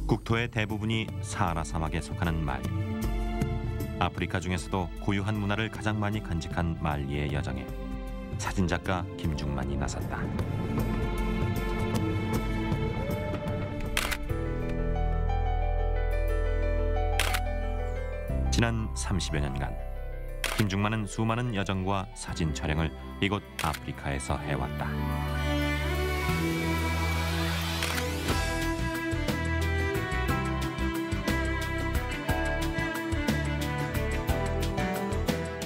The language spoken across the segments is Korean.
국토의 대부분이 사하라 사막에 속하는 말리. 아프리카 중에서도 고유한 문화를 가장 많이 간직한 말리의 여정에 사진작가 김중만이 나섰다. 지난 30여 년간 김중만은 수많은 여정과 사진 촬영을 이곳 아프리카에서 해왔다.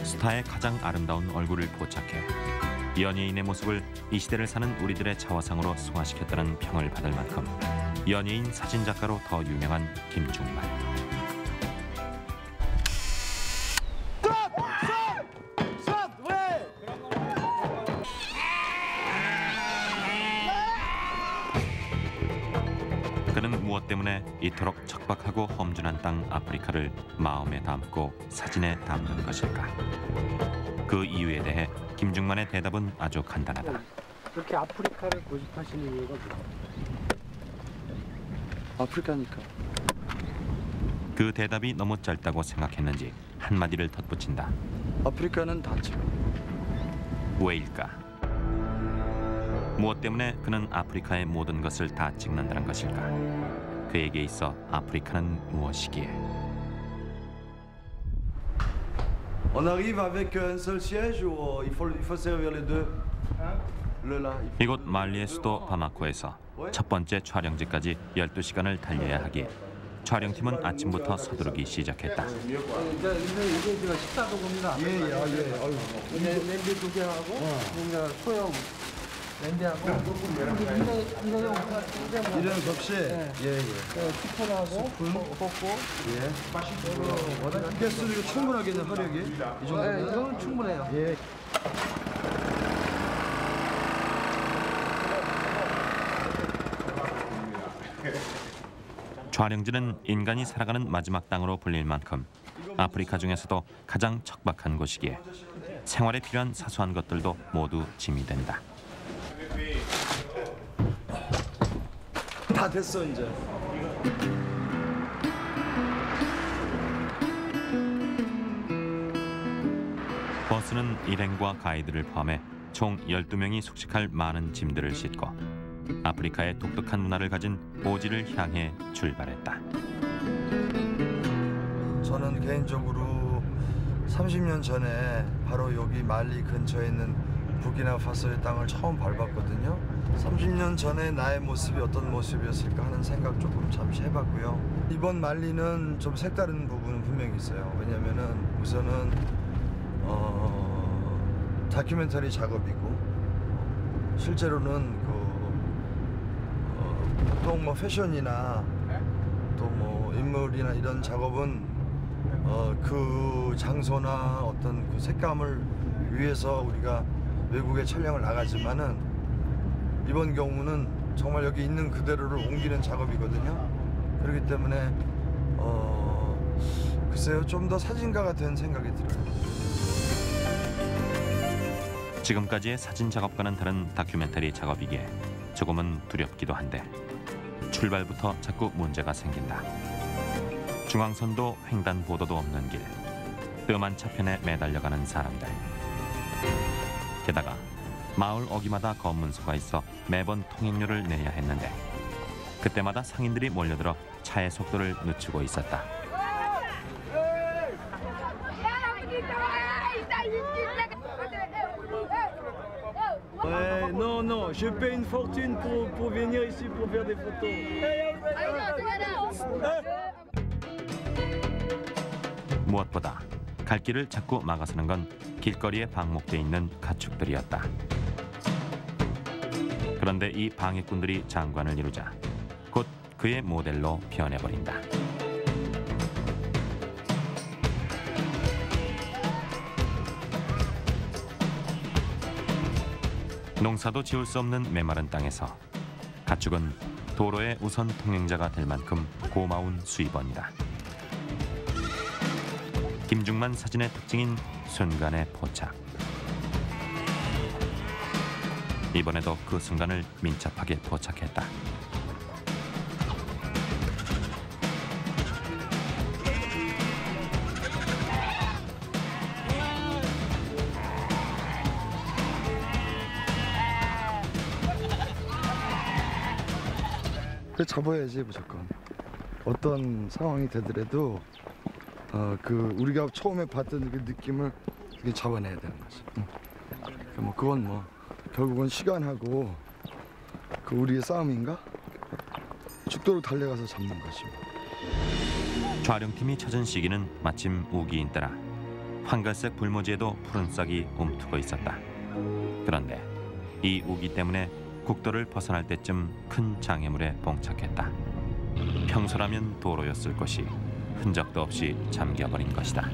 스타의 가장 아름다운 얼굴을 포착해 연예인의 모습을 이 시대를 사는 우리들의 자화상으로 승화시켰다는 평을 받을 만큼 연예인 사진작가로 더 유명한 김중만. 그는 무엇 때문에 이토록 척박하고 험준한 땅 아프리카를 마음에 담고 사진에 담는 것일까? 그 이유에 대해 김중만의 대답은 아주 간단하다. 그렇게 아프리카를 고집하시는 이유가 뭐예요? 아프리카니까. 그 대답이 너무 짧다고 생각했는지 한마디를 덧붙인다. 아프리카는 다죠. 왜일까? 무엇 때문에 그는 아프리카의 모든 것을 다 찍는다는 것일까? 그에게 있어 아프리카는 무엇이기에? On arrive avec un seul siège ou il faut servir les deux? 이곳 말리의 수도 바마코에서 첫 번째 촬영지까지 12시간을 달려야 하기에 촬영팀은 아침부터 서두르기 시작했다. 이게 제가 식사 도구입니다. 예. 냄비 2개 하고 소형 냄비하고 이런 접시. 스푼하고 볶고. 개수 이거 충분하겠네 화력이. 이 정도면. 이건 충분해요. 예. 촬영지는 인간이 살아가는 마지막 땅으로 불릴 만큼 아프리카 중에서도 가장 척박한 곳이기에 생활에 필요한 사소한 것들도 모두 짐이 된다. 다 됐어 이제. 버스는 일행과 가이드를 포함해 총 12명이 숙식할 많은 짐들을 싣고 아프리카의 독특한 문화를 가진 오지를 향해 출발했다. 저는 개인적으로 30년 전에 바로 여기 말리 근처에 있는 부르키나파소의 땅을 처음 밟았거든요. 30년 전에 나의 모습이 어떤 모습이었을까 하는 생각 조금 잠시 해봤고요. 이번 말리는 좀 색다른 부분은 분명히 있어요. 왜냐면은 우선은 다큐멘터리 작업이고 실제로는 보통 뭐 패션이나 또 뭐 인물이나 이런 작업은 그 장소나 어떤 그 색감을 위해서 우리가 외국에 촬영을 나가지만은 이번 경우는 정말 여기 있는 그대로를 옮기는 작업이거든요. 그렇기 때문에 글쎄요, 좀 더 사진가가 된 생각이 들어요. 지금까지의 사진 작업과는 다른 다큐멘터리 작업이기에 조금은 두렵기도 한데 출발부터 자꾸 문제가 생긴다. 중앙선도 횡단보도도 없는 길, 뜸한 차편에 매달려가는 사람들. 게다가 마을 어귀마다 검문소가 있어 매번 통행료를 내야 했는데 그때마다 상인들이 몰려들어 차의 속도를 늦추고 있었다. Non, je paie une fortune pour venir ici pour faire des photos. 무엇보다 갈 길을 자꾸 막아서는 건 길거리에 방목돼 있는 가축들이었다. 그런데 이 방해꾼들이 장관을 이루자 곧 그의 모델로 변해버린다. 농사도 지을 수 없는 메마른 땅에서 가축은 도로의 우선 통행자가 될 만큼 고마운 수입원이다. 김중만 사진의 특징인 순간의 포착. 이번에도 그 순간을 민첩하게 포착했다. 그 잡아야지 무조건. 어떤 상황이 되더라도 그 우리가 처음에 봤던 그 느낌을 잡아내야 되는 거지. 뭐 그건 뭐 결국은 시간하고 그 우리의 싸움인가? 죽도록 달려가서 잡는 거지. 촬영팀이 찾은 시기는 마침 우기인 따라 황갈색 불모지에도 푸른 싹이 움트고 있었다. 그런데 이 우기 때문에 국도를 벗어날 때쯤 큰 장애물에 봉착했다. 평소라면 도로였을 것이 흔적도 없이 잠겨버린 것이다.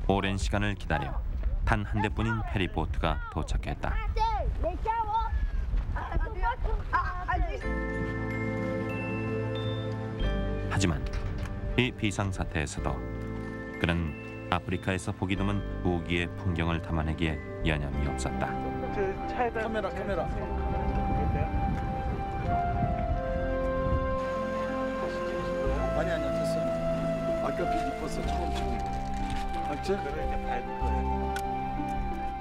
오랜 시간을 기다려 단 한 대뿐인 페리보트가 도착했다. 하지만 이 비상사태에서도 그는 아프리카에서 보기 드문 우기의 풍경을 담아내기에 여념이 없었다. 카메라. 아니 됐어. 아까 빛 이뻤어 처음. 맞지?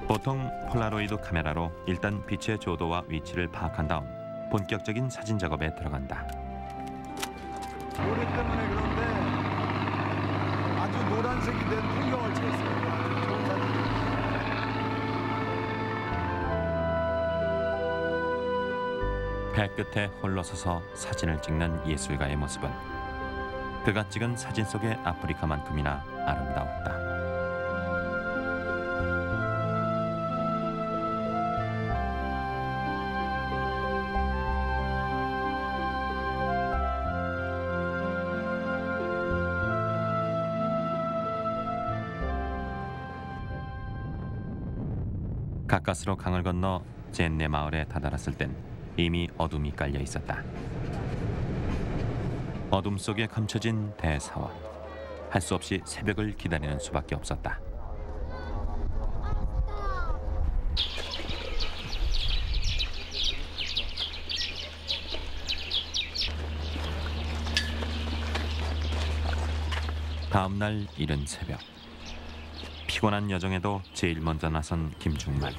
보통 폴라로이드 카메라로 일단 빛의 조도와 위치를 파악한 다음 본격적인 사진 작업에 들어간다. 모래 때문에 그런데 아주 노란색이 된 풍경을 찍었어요. 좋은 사진. 배 끝에 홀로 서서 사진을 찍는 예술가의 모습은 그가 찍은 사진 속의 아프리카만큼이나 아름다웠다. 가까스로 강을 건너 젠네 마을에 다다랐을 땐 이미 어둠이 깔려 있었다. 어둠 속에 감춰진 대사원. 할 수 없이 새벽을 기다리는 수밖에 없었다. 다음 날 이른 새벽. 피곤한 여정에도 제일 먼저 나선 김중만.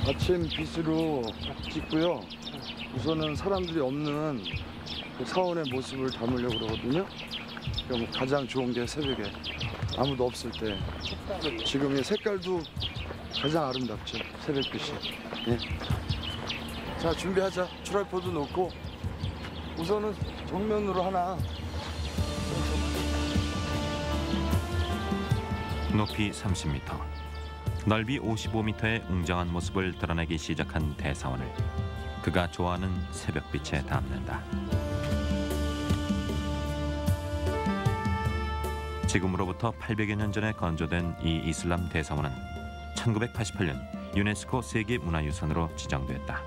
아침 빛으로 찍고요. 우선은 사람들이 없는 그 사원의 모습을 담으려고 그러거든요. 그럼 가장 좋은 게 새벽에 아무도 없을 때. 지금 이 색깔도 가장 아름답죠. 새벽빛이. 예. 자, 준비하자. 트라이포드 놓고 우선은 정면으로 하나. 높이 30m, 넓이 55m의 웅장한 모습을 드러내기 시작한 대사원을 그가 좋아하는 새벽빛에 담는다. 지금으로부터 800여 년 전에 건조된 이 이슬람 대사원은 1988년 유네스코 세계문화유산으로 지정됐다.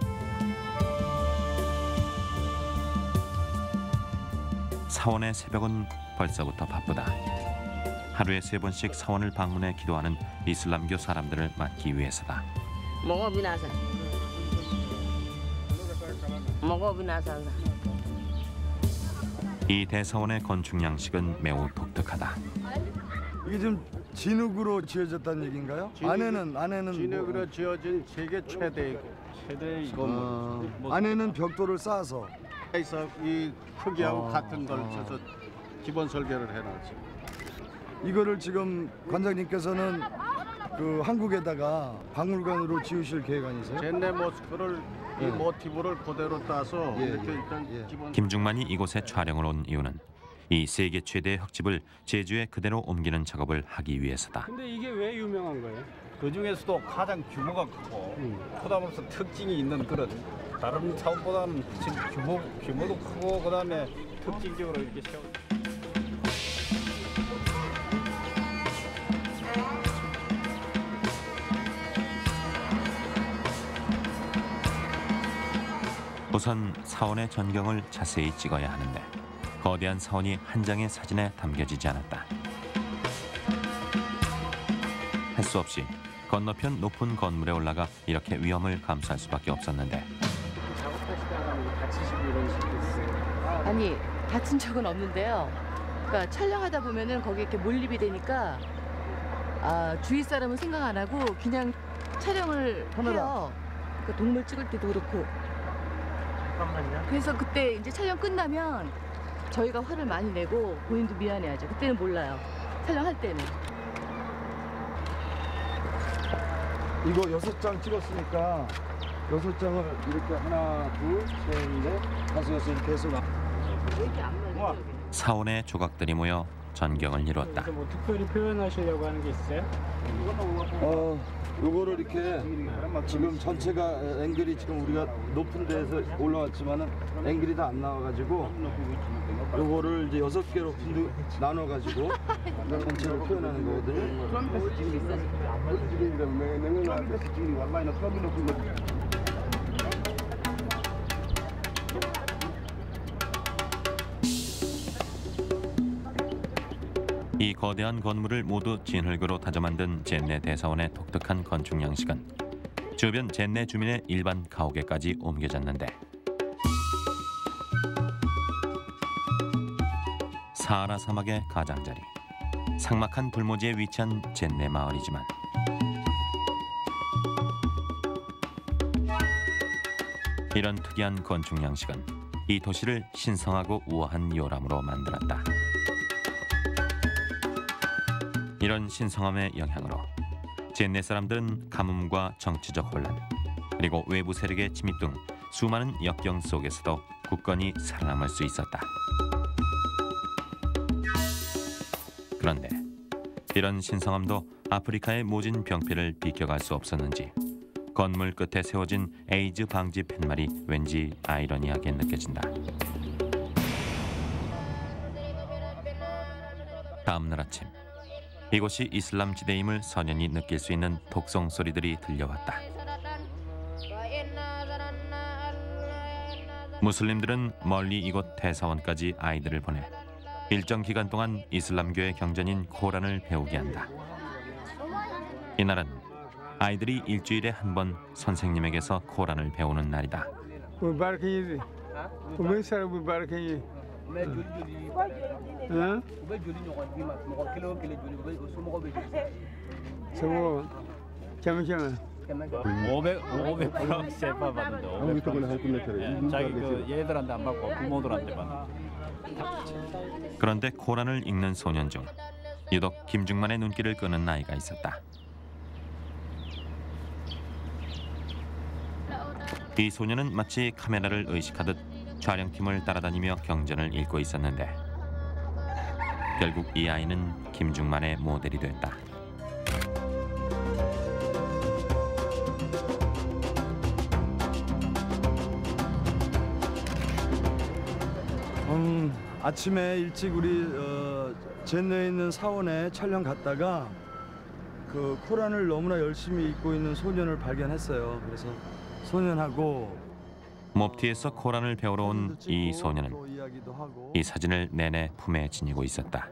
사원의 새벽은 벌써부터 바쁘다. 하루에 3번씩 사원을 방문해 기도하는 이슬람교 사람들을 맞기 위해서다. 이 대사원의 건축 양식은 매우 독특하다. 이게 지금 진흙으로 지어졌다는 얘기인가요? 안에는 진흙으로 지어진 세계 최대의 건물. 안에는 벽돌을 쌓아서 그래서 이 크기하고 같은 걸 써서 기본 설계를 해놨죠. 이거를 지금 관장님께서는 그 한국에다가 박물관으로 지으실 계획 아니세요? 젠네 모스크를 이 모티브를 그대로 따서 예, 이렇게 예, 일단 예. 기본. 김중만이 이곳에 촬영을 온 이유는 이 세계 최대의 흙집을 제주에 그대로 옮기는 작업을 하기 위해서다. 근데 이게 왜 유명한 거예요? 그 중에서도 가장 규모가 크고 크다면서 특징이 있는 그런 다른 사업보다는 규모도 크고 그다음에 특징적으로 이렇게 세워. 우선 사원의 전경을 자세히 찍어야 하는데 거대한 사원이 한 장의 사진에 담겨지지 않았다. 할 수 없이 건너편 높은 건물에 올라가 이렇게 위험을 감수할 수밖에 없었는데 작업하시다가 다치시고 이런 식도 있어요? 아니 다친 적은 없는데요. 그러니까 촬영하다 보면은 거기 이렇게 몰입이 되니까 주위 사람은 생각 안 하고 그냥 촬영을 해요. 그 동물 찍을 때도 그렇고. 잠깐만요. 그래서 그때 이제 촬영 끝나면 저희가 화를 많이 내고 본인도 미안해하죠. 그때는 몰라요. 촬영할 때는. 이거 6장 찍었으니까 6장을 이렇게 하나, 둘, 셋, 넷, 다섯, 여섯 이렇게 해서 왜 이렇게 안 맞아요? 사원의 조각들이 모여 전경을 이뤘다. 그래서 뭐 특별히 표현하시려고 하는 게 있어요? 요거를 이렇게 지금 전체가 앵글이 지금 우리가 높은 데에서 올라왔지만은 앵글이 다 안 나와가지고 요거를 이제 6개로 나눠가지고 전체를 표현하는 거거든요. 이 거대한 건물을 모두 진흙으로 다져 만든 젠네 대사원의 독특한 건축 양식은 주변 젠네 주민의 일반 가옥에까지 옮겨졌는데 사하라 사막의 가장자리, 삭막한 불모지에 위치한 젠네 마을이지만 이런 특이한 건축 양식은 이 도시를 신성하고 우아한 요람으로 만들었다. 이런 신성함의 영향으로 젠네 사람들은 가뭄과 정치적 혼란, 그리고 외부 세력의 침입 등 수많은 역경 속에서도 굳건히 살아남을 수 있었다. 그런데 이런 신성함도 아프리카의 모진 병폐를 비껴갈 수 없었는지 건물 끝에 세워진 에이즈 방지 팻말이 왠지 아이러니하게 느껴진다. 다음 날 아침, 이곳이 이슬람 지대임을 선연히 느낄 수 있는 독송 소리들이 들려왔다. 무슬림들은 멀리 이곳 대사원까지 아이들을 보내 일정 기간 동안 이슬람교의 경전인 코란을 배우게 한다. 이날은 아이들이 일주일에 한 번 선생님에게서 코란을 배우는 날이다. 잠시만. 500% 세파 받는데 500%. 자기 그 얘들한테 안 받고 부모들한테 받는. 그런데 코란을 읽는 소년 중 유독 김중만의 눈길을 끄는 아이가 있었다. 이 소년은 마치 카메라를 의식하듯 촬영팀을 따라다니며 경전을 읽고 있었는데 결국 이 아이는 김중만의 모델이 됐다. 아침에 일찍 우리 젠네에 있는 사원에 촬영 갔다가 그 코란을 너무나 열심히 읽고 있는 소년을 발견했어요. 그래서 소년하고 몹티에서 코란을 배우러 온 이 소년은 또 이야기도 하고. 이 사진을 내내 품에 지니고 있었다.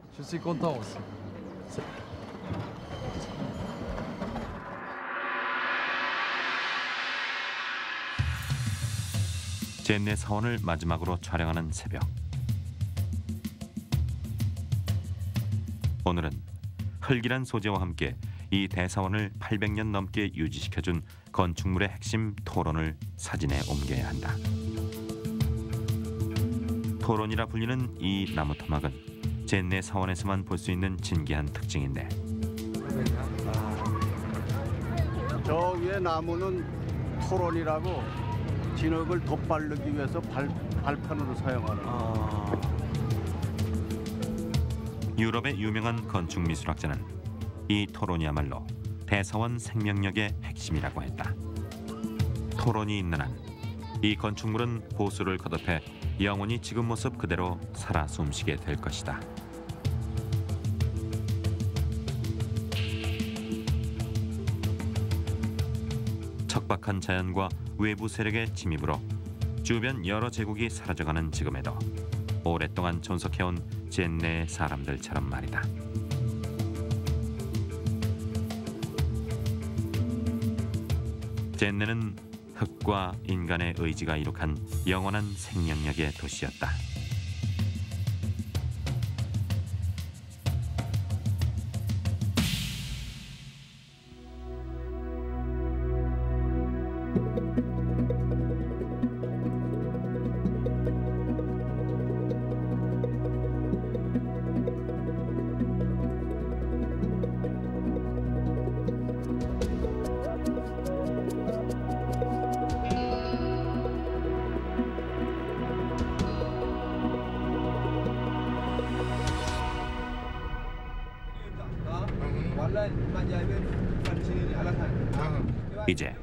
젠네 사원을 마지막으로 촬영하는 새벽. 오늘은 흙이란 소재와 함께 이 대사원을 800년 넘게 유지시켜준 건축물의 핵심 토론을 사진에 옮겨야 한다. 토론이라 불리는 이 나무 토막은 젠네 사원에서만 볼 수 있는 진기한 특징인데 저 위에 나무는 토론이라고 진흙을 덧바르기 위해서 발판으로 사용하는. 유럽의 유명한 건축 미술학자는 이 토론이야말로 대사원 생명력의 핵심이라고 했다. 토론이 있는 한 이 건축물은 보수를 거듭해 영원히 지금 모습 그대로 살아 숨쉬게 될 것이다. 척박한 자연과 외부 세력의 침입으로 주변 여러 제국이 사라져가는 지금에도 오랫동안 존속해온 젠네의 사람들처럼 말이다. 젠네는 흙과 인간의 의지가 이룩한 영원한 생명력의 도시였다. 이제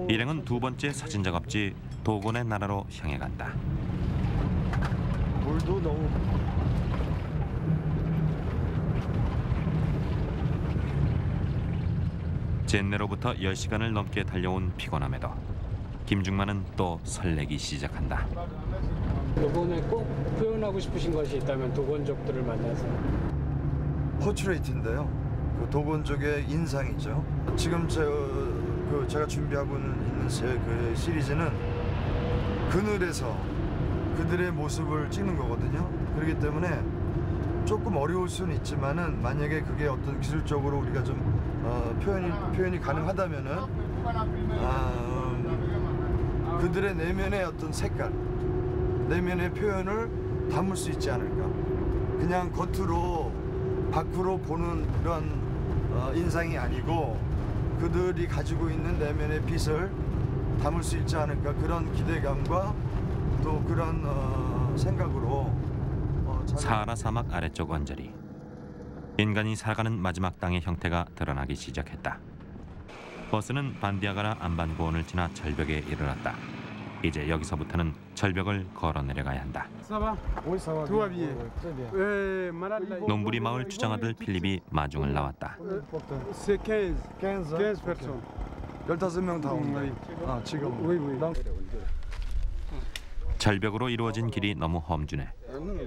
일행은 두 번째 사진 작업지 도곤의 나라로 향해 간다. 물도 너무 젠네로부터 10시간을 넘게 달려온 피곤함에도 김중만은 또 설레기 시작한다. 이번에 꼭 표현하고 싶으신 것이 있다면 도건족들을 만나서. 포트레이트인데요. 그 도곤족의 인상이죠. 지금 제가 준비하고 있는 그 시리즈는 그늘에서 그들의 모습을 찍는 거거든요. 그렇기 때문에 조금 어려울 수는 있지만은 만약에 그게 어떤 기술적으로 우리가 좀 표현이 가능하다면은 그들의 내면의 어떤 색깔, 내면의 표현을 담을 수 있지 않을까. 그냥 밖으로 보는 그런 인상이 아니고 그들이 가지고 있는 내면의 빛을 담을 수 있지 않을까, 그런 기대감과 또 그런 생각으로 사하라 사막 아래쪽 언저리. 인간이 살아가는 마지막 땅의 형태가 드러나기 시작했다. 버스는 반디아가라 안반고원을 지나 절벽에 이르렀다. 이제 여기서부터는 절벽을 걸어 내려가야 한다. 놈부리 마을 주장아들 필립이 마중을 나왔다. 15명 다 온다. 지금. 절벽으로 이루어진 길이 너무 험준해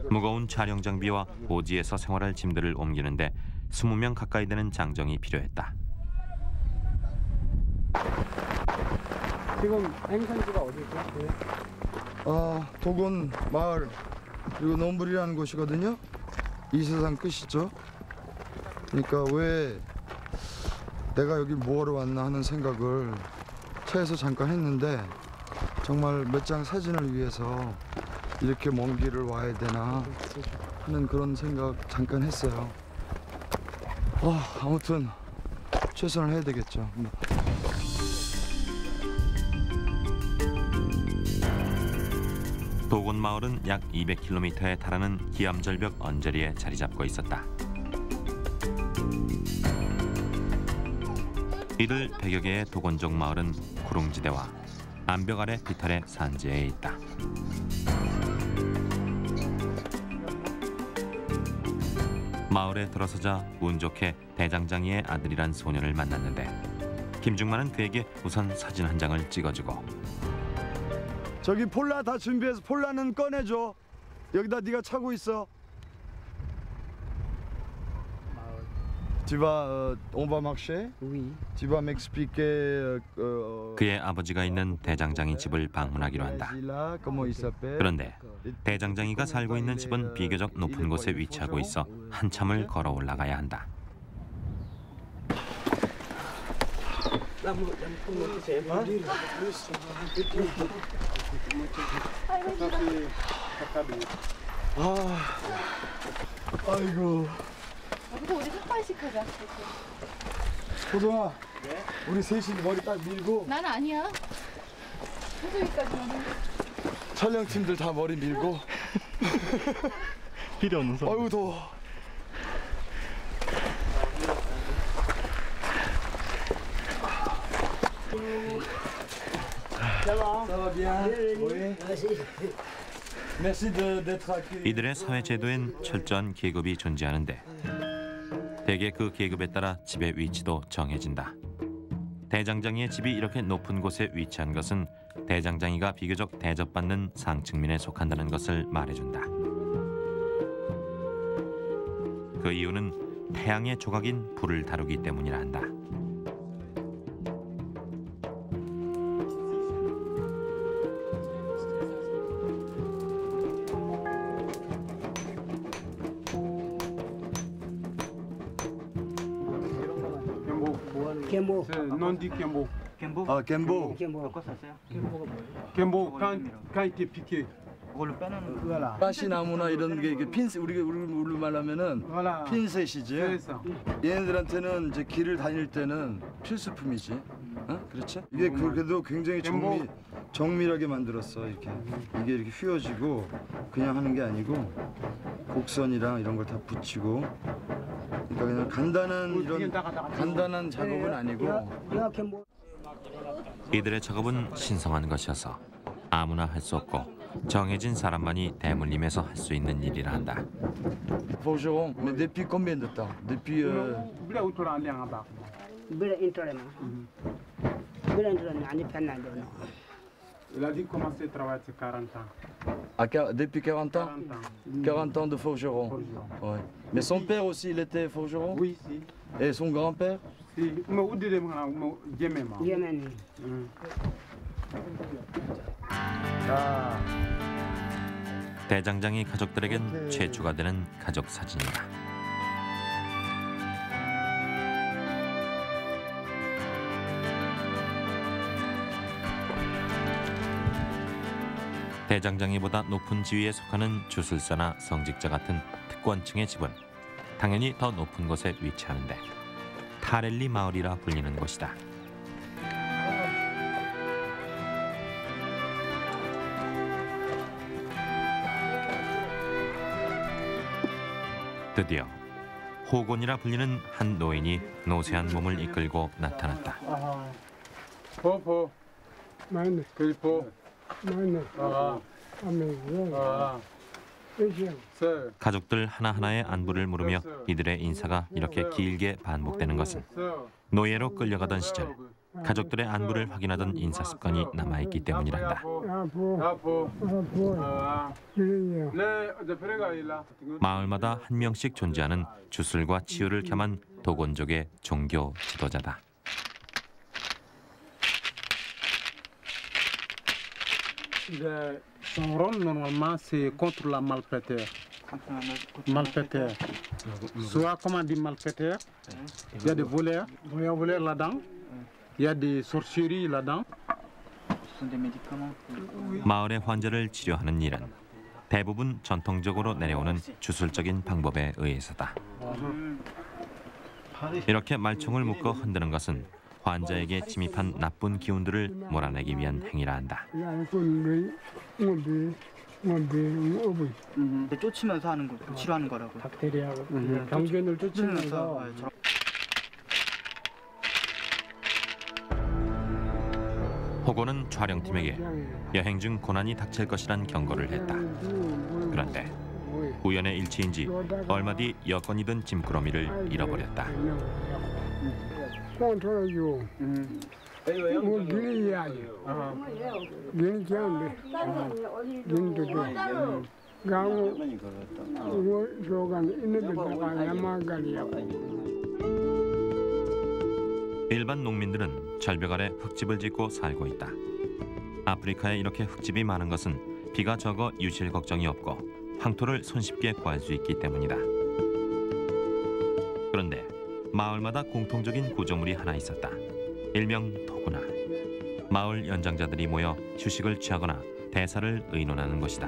무거운 촬영 장비와 오지에서 생활할 짐들을 옮기는데 20명 가까이 되는 장정이 필요했다. 지금 행선지가 어디죠? 도곤 마을 그리고 놈부리라는 곳이거든요. 이 세상 끝이죠. 그러니까 왜 내가 여기 뭐하러 왔나 하는 생각을 차에서 잠깐 했는데 정말 몇 장 사진을 위해서 이렇게 먼 길을 와야 되나 하는 그런 생각 잠깐 했어요. 아무튼 최선을 해야 되겠죠. 도곤 마을은 약 200km에 달하는 기암절벽 언저리에 자리 잡고 있었다. 이들 100여 개의 도곤족 마을은 구릉지대와 암벽 아래 비탈의 산지에 있다. 마을에 들어서자 운 좋게 대장장이의 아들이란 소년을 만났는데 김중만은 그에게 우선 사진 한 장을 찍어주고 저기 폴라 다 준비해서 폴라는 꺼내줘. 여기다 네가 차고 있어. Tu vas on va marcher? Oui. Tu vas m'expliquer 그의 아버지가 있는 대장장이 집을 방문하기로 한다. 그런데 대장장이가 살고 있는 집은 비교적 높은 곳에 위치하고 있어 한참을 걸어 올라가야 한다. 아이고. 이거 우리 삭발식 하자. 호동아, 우리 셋이 머리 딱 밀고 난 아니야. 호동이까지는. 촬영팀들 다 머리 밀고 필요 없는 사람. 아이고 더워. 이들의 사회 제도엔 철저한 계급이 존재하는데 대개 그 계급에 따라 집의 위치도 정해진다. 대장장이의 집이 이렇게 높은 곳에 위치한 것은 대장장이가 비교적 대접받는 상층민에 속한다는 것을 말해준다. 그 이유는 태양의 조각인 불을 다루기 때문이라 한다. Kembo. Non dit Kembo. 겜보? 아, 겜보. 바꿔 샀어요? Kembo, quand il était piqué. 그걸로 빼는 Voilà. 가시나무나 이런 게 이게 핀셋 우리 말하면은 Voilà. 핀셋이지. C'est ça. 얘네들한테는 이제 길을 다닐 때는 필수품이지. 어? 그렇지? 이게 그래도 굉장히 정밀하게 만들었어. 이게 이렇게 휘어지고 그냥 하는 게 아니고 곡선이랑 이런 걸 다 붙이고. 그러니까 그냥 간단한 작업은 아니고. Ya Kembo. 이들의 작업은 신성한 것이어서 아무나 할 수 없고 정해진 사람만이 대물림에서 할 수 있는 일이라 한다. Forgeron, mais depuis combien de temps? Depuis Bila utora ali nga ba. Bila intolema. Bila intolema ani Fernando. Il a dit commencer à travailler à 40 ans. depuis 40 ans? 40 ans de forgeron. Ouais. Mais son père aussi, il était forgeron? Oui, si. Et son grand-père? Si. Mais où dit Yemema? Yemen. 자, 대장장이 가족들에겐 최초가 되는 가족 사진이다. 대장장이보다 높은 지위에 속하는 주술사나 성직자 같은 특권층의 집은 당연히 더 높은 곳에 위치하는데 타렐리 마을이라 불리는 곳이다. 드디어 호곤이라 불리는 한 노인이 노쇠한 몸을 이끌고 나타났다. 포. Mane. 그리포. Mane. 아. Amen. 아. 세. 가족들 하나하나의 안부를 물으며 이들의 인사가 이렇게 길게 반복되는 것은 노예로 끌려가던 시절 가족들의 안부를 확인하던 인사 습관이 남아있기 때문이란다. Apo. 마을마다 한 명씩 존재하는 주술과 치유를 겸한 도곤족의 종교 지도자다. Son rôle normalement c'est contre la malfaiteur. Malfaiteur. Soit comment on dit malfaiteur, il y a des voleurs, voleurs là-dedans, il y a des sorcelleries là-dedans. 마을의 환자를 치료하는 일은 대부분 전통적으로 내려오는 주술적인 방법에 의해서다. 이렇게 말총을 묶어 흔드는 것은 환자에게 침입한 나쁜 기운들을 몰아내기 위한 행위라 한다. 쫓으면서 하는 거, 치료하는 거라고. 박테리아하고 병균을 쫓으면서 호곤은 촬영팀에게 여행 중 고난이 닥칠 것이란 경고를 했다. 그런데 우연의 일치인지 얼마 뒤 여권이 든 짐꾸러미를 잃어버렸다. 일반 농민들은 절벽 아래 흙집을 짓고 살고 있다. 아프리카에 이렇게 흙집이 많은 것은 비가 적어 유실 걱정이 없고 황토를 손쉽게 구할 수 있기 때문이다. 그런데 마을마다 공통적인 구조물이 하나 있었다. 일명 도구나. 마을 연장자들이 모여 휴식을 취하거나 대사를 의논하는 것이다.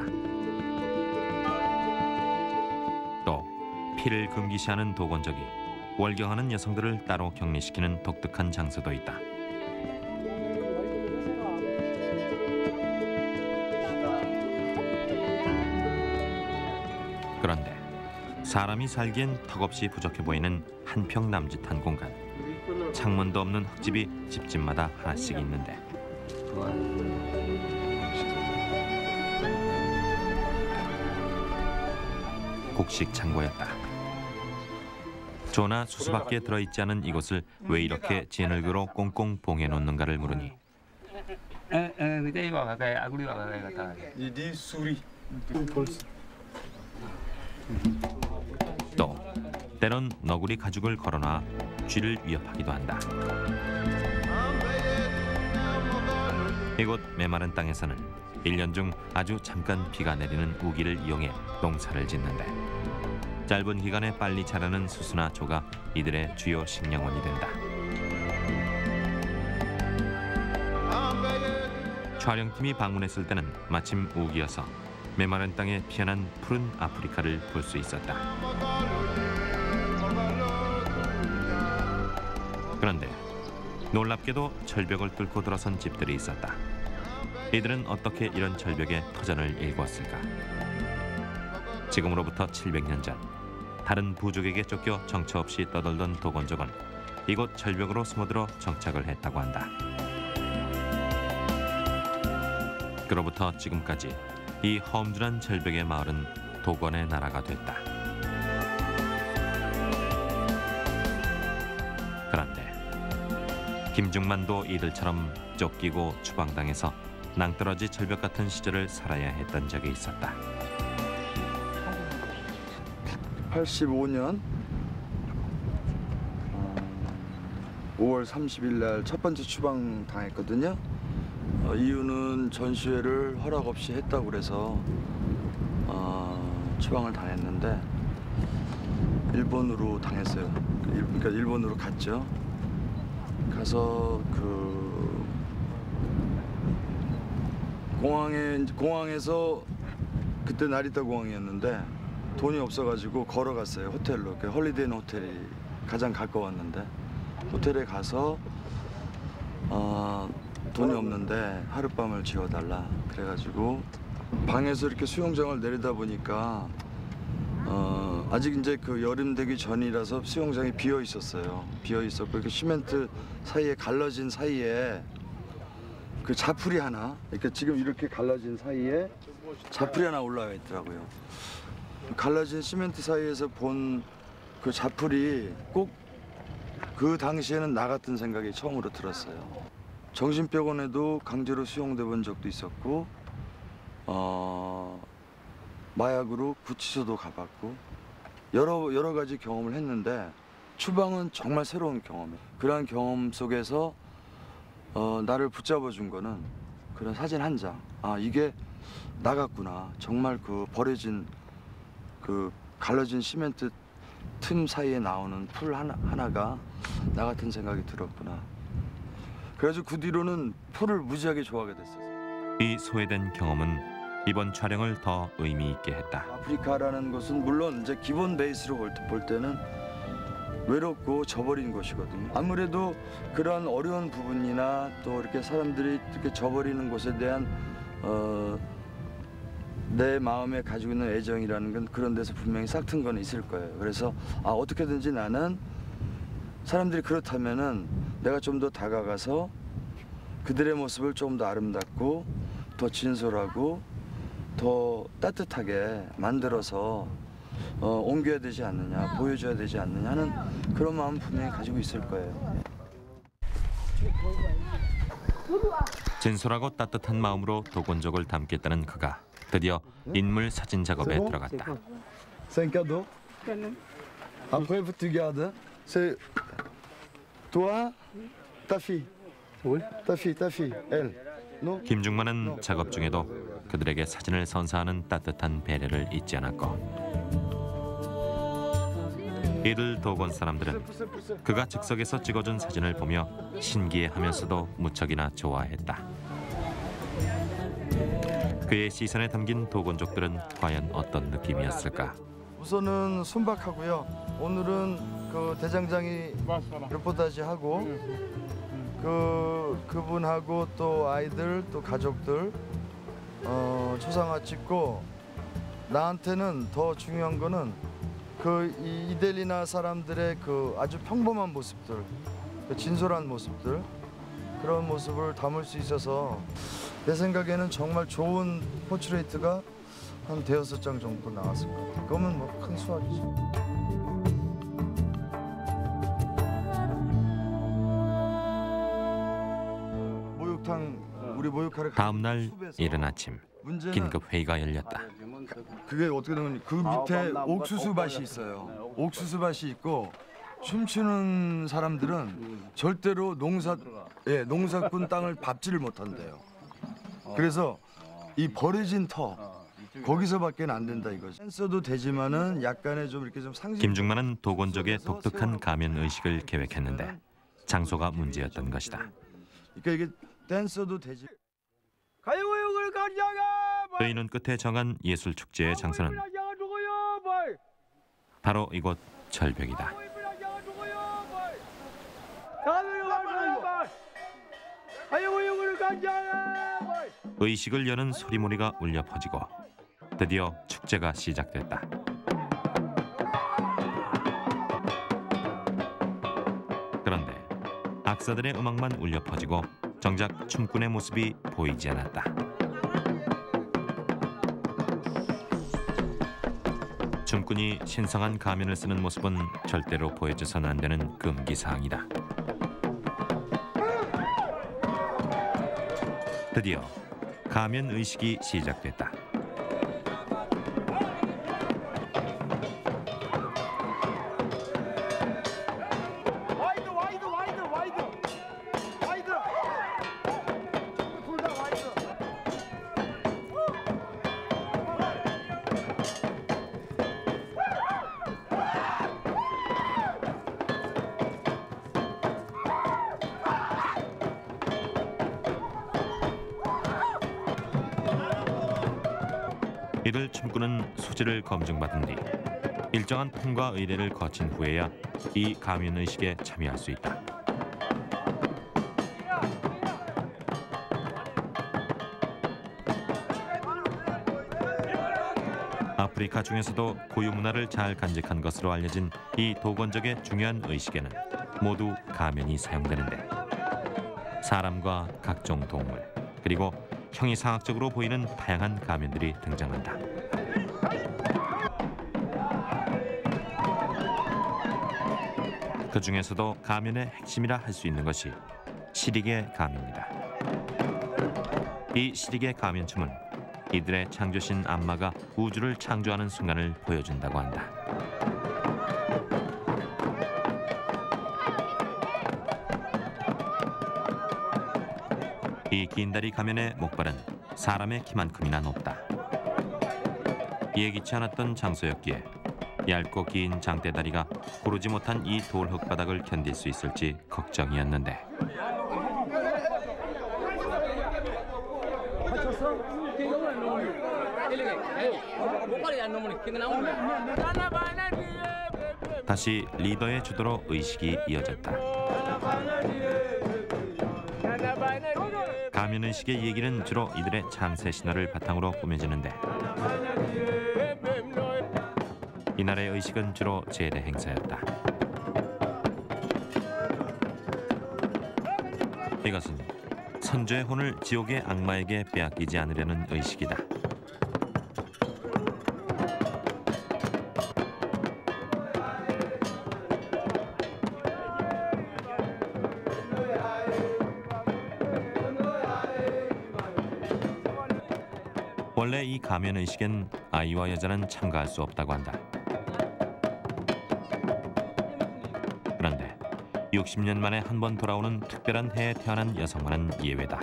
또 피를 금기시하는 도건적이 월경하는 여성들을 따로 격리시키는 독특한 장소도 있다. 그런데 사람이 살기엔 턱없이 부족해 보이는 한평 남짓한 공간. 창문도 없는 흙집이 집집마다 하나씩 있는데 곡식 창고였다. 조나 수수밖에 들어있지 않은 이곳을 왜 이렇게 진흙으로 꽁꽁 봉해놓는가를 물으니 또 때론 너구리 가죽을 걸어놔 쥐를 위협하기도 한다. 이곳 메마른 땅에서는 1년 중 아주 잠깐 비가 내리는 우기를 이용해 농사를 짓는데 짧은 기간에 빨리 자라는 수수나 조가 이들의 주요 식량원이 된다. 촬영팀이 방문했을 때는 마침 우기여서 메마른 땅에 피어난 푸른 아프리카를 볼 수 있었다. 그런데 놀랍게도 절벽을 뚫고 들어선 집들이 있었다. 이들은 어떻게 이런 절벽에 터전을 일궜을까? 지금으로부터 700년 전 다른 부족에게 쫓겨 정처 없이 떠돌던 도건족은 이곳 절벽으로 숨어들어 정착을 했다고 한다. 그로부터 지금까지 이 험준한 절벽의 마을은 도건의 나라가 됐다. 그런데 김중만도 이들처럼 쫓기고 추방당해서 낭떠러지 절벽 같은 시절을 살아야 했던 적이 있었다. 85년 5월 30일 날 첫 번째 추방 당했거든요. 이유는 전시회를 허락 없이 했다고 그래서 추방을 당했는데 일본으로 당했어요. 그러니까 일본으로 갔죠. 가서 그 공항에서 그때 나리타 공항이었는데 돈이 없어가지고 걸어갔어요. 호텔로. 그 홀리데이 인 호텔이 가장 가까웠는데 호텔에 가서 돈이 없는데 하룻밤을 지어달라 그래가지고 방에서 이렇게 수영장을 내리다 보니까 아직 이제 그 여름 되기 전이라서 수영장이 비어 있었어요. 비어 있었고 이렇게 시멘트 사이에 갈라진 사이에 그 자풀이 하나, 그러니까 지금 이렇게 갈라진 사이에 자풀이 하나 올라와 있더라고요. 갈라진 시멘트 사이에서 본 그 자풀이 꼭 그 당시에는 나 같은 생각이 처음으로 들었어요. 정신병원에도 강제로 수용돼 본 적도 있었고 마약으로 구치소도 가봤고 여러 가지 경험을 했는데 추방은 정말 새로운 경험이에요. 그러한 경험 속에서 나를 붙잡아 준 거는 그런 사진 한 장. 아, 이게 나 같구나. 정말 그 버려진 그 갈라진 시멘트 틈 사이에 나오는 풀 하나가 나 같은 생각이 들었구나. 그래가지고 그 뒤로는 풀을 무지하게 좋아하게 됐어요. 이 소외된 경험은 이번 촬영을 더 의미 있게 했다. 아프리카라는 것은 물론 이제 기본 베이스로 볼 때는 외롭고 저버린 곳이거든요. 아무래도 그런 어려운 부분이나 또 이렇게 사람들이 이렇게 저버리는 곳에 대한 내 마음에 가지고 있는 애정이라는 건 그런 데서 분명히 싹튼 건 있을 거예요. 그래서 어떻게든지 나는 사람들이 그렇다면은 내가 좀 더 다가가서 그들의 모습을 좀 더 아름답고 더 진솔하고 더 따뜻하게 만들어서 옮겨야 되지 않느냐, 보여줘야 되지 않느냐 하는 그런 마음 분명히 가지고 있을 거예요. 진솔하고 따뜻한 마음으로 도건족을 담겠다는 그가 드디어 인물 사진 작업에 들어갔다. C'est un cadeau. Après tu gardes. C'est toi, ta fille. ta fille, elle. Non? 김중만은 작업 중에도 그들에게 사진을 선사하는 따뜻한 배려를 잊지 않았고 이들 도건 사람들은 그가 즉석에서 찍어준 사진을 보며 신기해하면서도 무척이나 좋아했다. 그의 시선에 담긴 도건족들은 과연 어떤 느낌이었을까? 우선은 순박하고요. 오늘은 그 대장장이 리포타지 하고 그분하고 또 아이들 또 가족들 초상화 찍고 나한테는 더 중요한 거는 그 이델리나 사람들의 그 아주 평범한 모습들, 그 진솔한 모습들, 그런 모습을 담을 수 있어서 내 생각에는 정말 좋은 포트레이트가 한 5장 정도 나왔을 것 같아요. 그러면 뭐 큰 수확이죠. 우리 모욕하러 다음 날 이른 아침 긴급 회의가 열렸다. 그게 어떻게 되면 그 밑에 옥수수밭이 있어요. 옥수수밭이 있고 춤추는 사람들은 절대로 농사꾼 땅을 밟지를 못한대요. 그래서 이 버려진 터 거기서밖에 안 된다 이거죠. 댄서도 되지만은 약간의 좀 이렇게 좀 상징. 김중만은 도곤족의 독특한 가면 의식을 계획했는데 장소가 문제였던 것이다. 그러니까 이게 댄서도 되지. 의논 끝에 정한 예술 축제의 장소는 바로 이곳 절벽이다. 의식을 여는 소리몰이가 울려 퍼지고 드디어 축제가 시작됐다. 그런데 악사들의 음악만 울려 퍼지고 정작 춤꾼의 모습이 보이지 않았다. 춤꾼이 신성한 가면을 쓰는 모습은 절대로 보여줘서는 안 되는 금기사항이다. 드디어 가면 의식이 시작됐다. 이를 춤꾼은 수지를 검증받은 뒤 일정한 통과 의례를 거친 후에야 이 가면 의식에 참여할 수 있다. 아프리카 중에서도 고유 문화를 잘 간직한 것으로 알려진 이 도건족의 중요한 의식에는 모두 가면이 사용되는데 사람과 각종 동물 그리고 형이상학적으로 보이는 다양한 가면들이 등장한다. 그 중에서도 가면의 핵심이라 할 수 있는 것이 시리게 가면이다. 이 시리게 가면춤은 이들의 창조신 안마가 우주를 창조하는 순간을 보여준다고 한다. 이 긴 다리 가면의 목발은 사람의 키만큼이나 높다. 예기치 않았던 장소였기에 얇고 긴 장대다리가 고르지 못한 이 돌 흙바닥을 견딜 수 있을지 걱정이었는데 다시 리더의 주도로 의식이 이어졌다. 가면 의식의 얘기는 주로 이들의 창세 신화를 바탕으로 꾸며지는데 이날의 의식은 주로 제대 행사였다. 이것은 선조의 혼을 지옥의 악마에게 빼앗기지 않으려는 의식이다. 원래 이 가면 의식엔 아이와 여자는 참가할 수 없다고 한다. 그런데 60년 만에 한 번 돌아오는 특별한 해에 태어난 여성만은 예외다.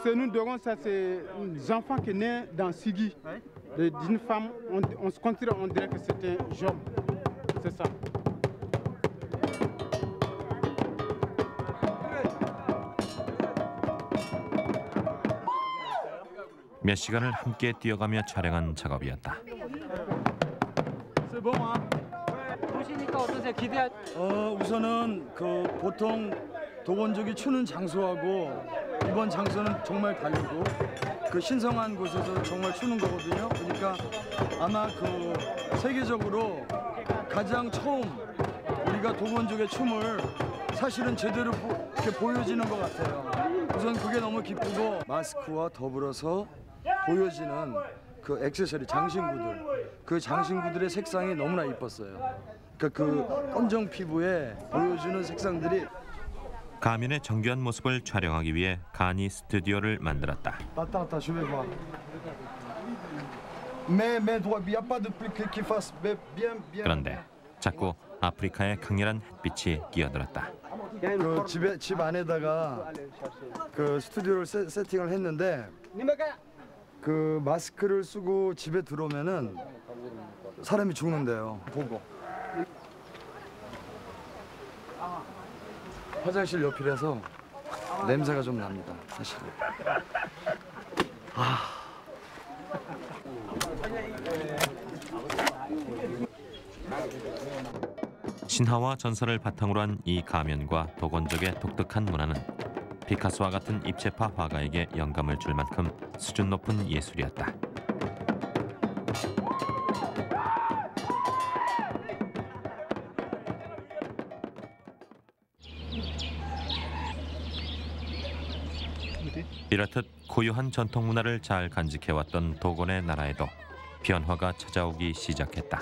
Nous devons ça c'est des enfants qui naissent dans Sigui. D'une femme on se considère on dirait que c'est un job. C'est ça. 몇 시간을 함께 뛰어가며 촬영한 작업이었다. 보시니까 어떠세요? 기대. 우선은 그 보통 도건족이 추는 장소하고 이번 장소는 정말 다르고 그 신성한 곳에서 정말 추는 거거든요. 그러니까 아마 그 세계적으로 가장 처음 우리가 도건족의 춤을 사실은 제대로 이렇게 보여지는 것 같아요. 우선 그게 너무 기쁘고 마스크와 더불어서 보여지는 그 액세서리 장신구들, 그 장신구들의 색상이 너무나 이뻤어요. 그러니까 그 검정 피부에 보여주는 색상들이 가면의 정교한 모습을 촬영하기 위해 간이 스튜디오를 만들었다. Attends, je vais voir. Mais droit, y a pas de plus qui fasse bien. 그런데 자꾸 아프리카의 강렬한 햇빛이 끼어들었다. 그 집 안에다가 그 스튜디오를 세팅을 했는데 그 마스크를 쓰고 집에 들어오면은 사람이 죽는데요. 보고. 화장실 옆이라서 냄새가 좀 납니다. 사실은. 신화와 전설을 바탕으로 한 이 가면과 도건적의 독특한 문화는 피카소와 같은 입체파 화가에게 영감을 줄 만큼 수준 높은 예술이었다. 이렇듯 고유한 전통 문화를 잘 간직해왔던 도건의 나라에도 변화가 찾아오기 시작했다.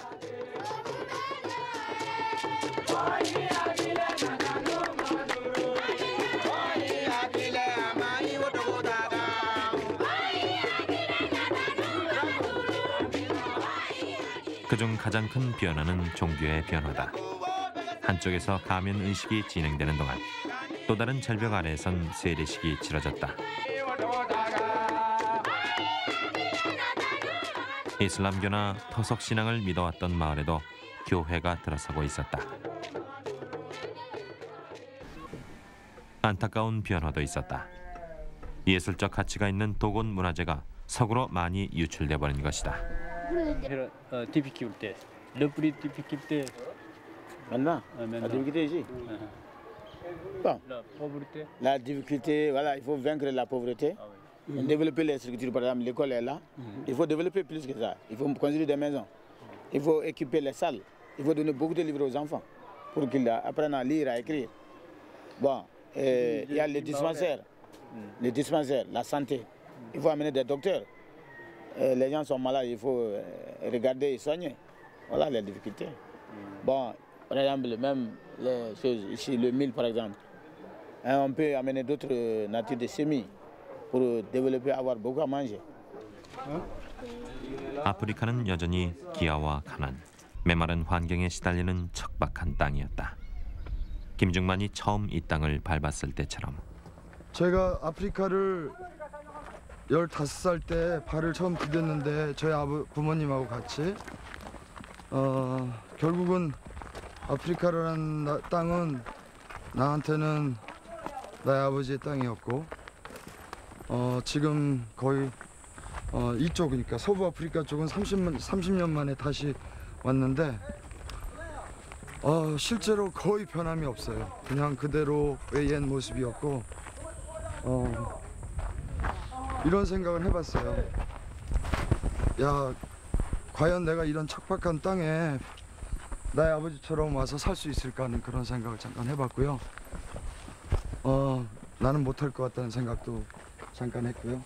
그중 가장 큰 변화는 종교의 변화다. 한쪽에서 가면 의식이 진행되는 동안 또 다른 절벽 아래에선 세례식이 치러졌다. 이슬람교나 터석 신앙을 믿어왔던 마을에도 교회가 들어서고 있었다. 안타까운 변화도 있었다. 예술적 가치가 있는 도곤 문화재가 서구로 많이 유출돼 버린 것이다. difficulté. Le plus difficulté. Maintenant, la difficulté ici. Bon. La pauvreté. La difficulté, voilà, il faut vaincre la pauvreté, développer les structures, par exemple, l'école est là. Il faut développer plus que ça. Il faut construire des maisons. Il faut équiper les salles. Il faut donner beaucoup de livres aux enfants pour qu'ils apprennent à lire, à écrire. Bon, il y a les dispensaires, la santé. Il faut amener des docteurs. Les gens sont malades, il faut regarder et soigner. Voilà les difficultés. Bon, par exemple, même les choses ici, le mil par exemple, on peut amener d'autres natures de semis pour développer, avoir beaucoup à manger. 아프리카는 여전히 기아와 가난, 메마른 환경에 시달리는 척박한 땅이었다. 김중만이 처음 이 땅을 밟았을 때처럼. 제가 아프리카를 15살 때 발을 처음 디뎠는데 저희 부모님하고 같이 결국은 아프리카라는 땅은 나한테는 나의 아버지의 땅이었고 지금 거의 이쪽이니까 서부 아프리카 쪽은 30년 만에 다시 왔는데 실제로 거의 변함이 없어요. 그냥 그대로의 옛 모습이었고 이런 생각을 해봤어요. 야, 과연 내가 이런 척박한 땅에 나의 아버지처럼 와서 살 수 있을까 하는 그런 생각을 잠깐 해봤고요. 나는 못할 것 같다는 생각도 잠깐 했고요.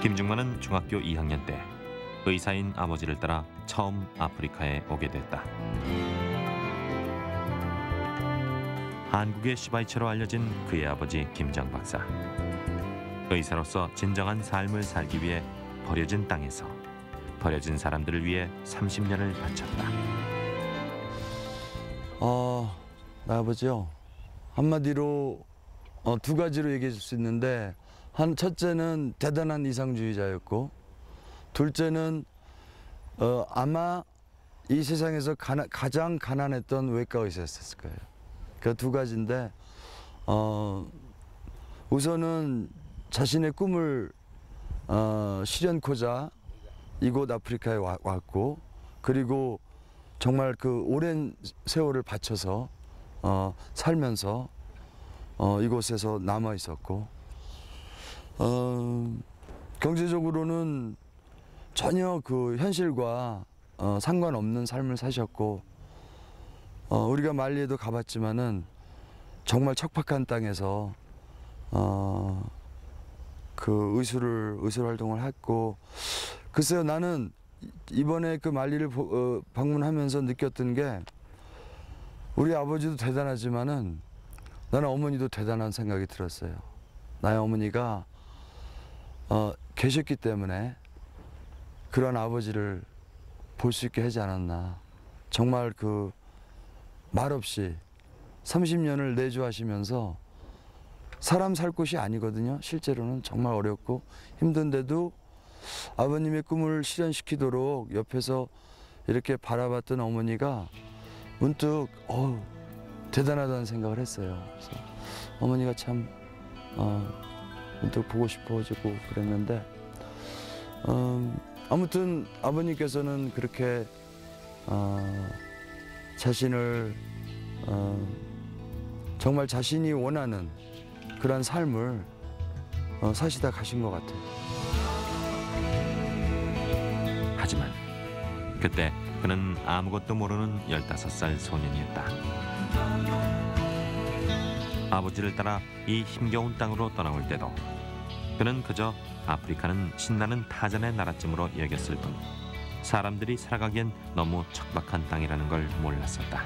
김중만은 중학교 2학년 때 의사인 아버지를 따라 처음 아프리카에 오게 됐다. 한국의 시바이처로 알려진 그의 아버지 김정 박사. 의사로서 진정한 삶을 살기 위해 버려진 땅에서 버려진 사람들을 위해 30년을 바쳤다. 나의 아버지요. 한마디로 두 가지로 얘기해 줄 수 있는데 첫째는 대단한 이상주의자였고 둘째는 아마 이 세상에서 가장 가난했던 외과 의사였을 거예요. 그 두 가지인데 우선은 자신의 꿈을 실현코자 이곳 아프리카에 왔고, 그리고 정말 그 오랜 세월을 바쳐서 살면서 이곳에서 남아 있었고, 경제적으로는 전혀 그 현실과 상관없는 삶을 사셨고, 우리가 말리에도 가봤지만은 정말 척박한 땅에서 그 의술 활동을 했고, 글쎄요, 나는 이번에 그 말리를 방문하면서 느꼈던 게, 우리 아버지도 대단하지만은 나는 어머니도 대단한 생각이 들었어요. 나의 어머니가 계셨기 때문에 그런 아버지를 볼 수 있게 하지 않았나. 정말 그 말없이 30년을 내주하시면서, 사람 살 곳이 아니거든요. 실제로는 정말 어렵고 힘든데도 아버님의 꿈을 실현시키도록 옆에서 이렇게 바라봤던 어머니가 문득 대단하다는 생각을 했어요. 그래서 어머니가 참 문득 보고 싶어지고 그랬는데, 아무튼 아버님께서는 그렇게 자신을 정말 자신이 원하는 그런 삶을 사시다 가신 것 같아요. 하지만 그때 그는 아무것도 모르는 15살 소년이었다. 아버지를 따라 이 힘겨운 땅으로 떠나올 때도 그는 그저 아프리카는 신나는 타잔의 나라쯤으로 여겼을 뿐, 사람들이 살아가기엔 너무 척박한 땅이라는 걸 몰랐었다.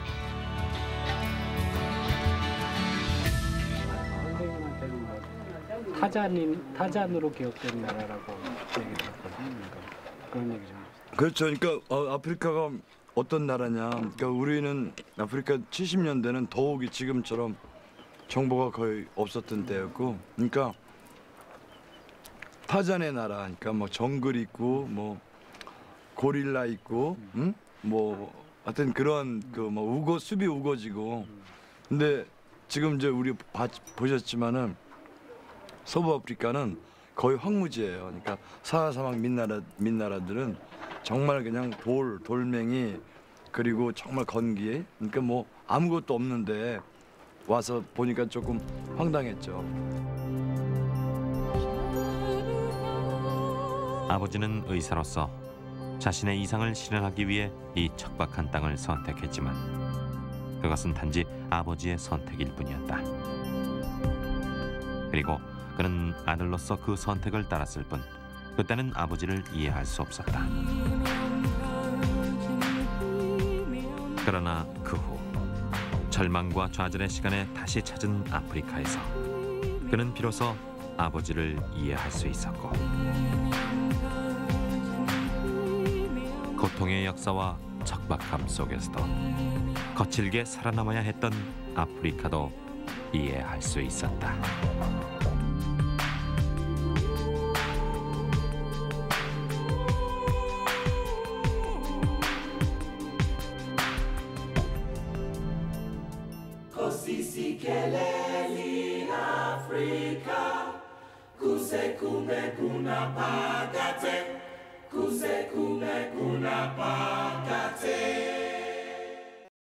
선생님한테는 뭐 타잔으로 기억된 나라라고 얘기를 했거든요. 그런 얘기 좀 해주세요. 그렇죠. 그러니까 아프리카가 어떤 나라냐. 그러니까 우리는 아프리카 70년대는 더욱이 지금처럼 정보가 거의 없었던 때였고, 그러니까 타잔의 나라, 그러니까 뭐 정글 있고 뭐 고릴라 있고, 뭐 하여튼 그런 그 뭐 수비 우거지고. 근데 지금 이제 우리 보셨지만은 서부 아프리카는 거의 황무지예요. 그러니까 사하 사막 민나라들은 정말 그냥 돌멩이, 그리고 정말 건기. 그러니까 뭐 아무것도 없는데 와서 보니까 조금 황당했죠. 아버지는 의사로서 자신의 이상을 실현하기 위해 이 척박한 땅을 선택했지만 그것은 단지 아버지의 선택일 뿐이었다. 그리고 그는 아들로서 그 선택을 따랐을 뿐 그때는 아버지를 이해할 수 없었다. 그러나 그 후 절망과 좌절의 시간에 다시 찾은 아프리카에서 그는 비로소 아버지를 이해할 수 있었고, 고통의 역사와 척박함 속에서도 거칠게 살아남아야 했던 아프리카도 이해할 수 있었다. Kuse kume kuna pakate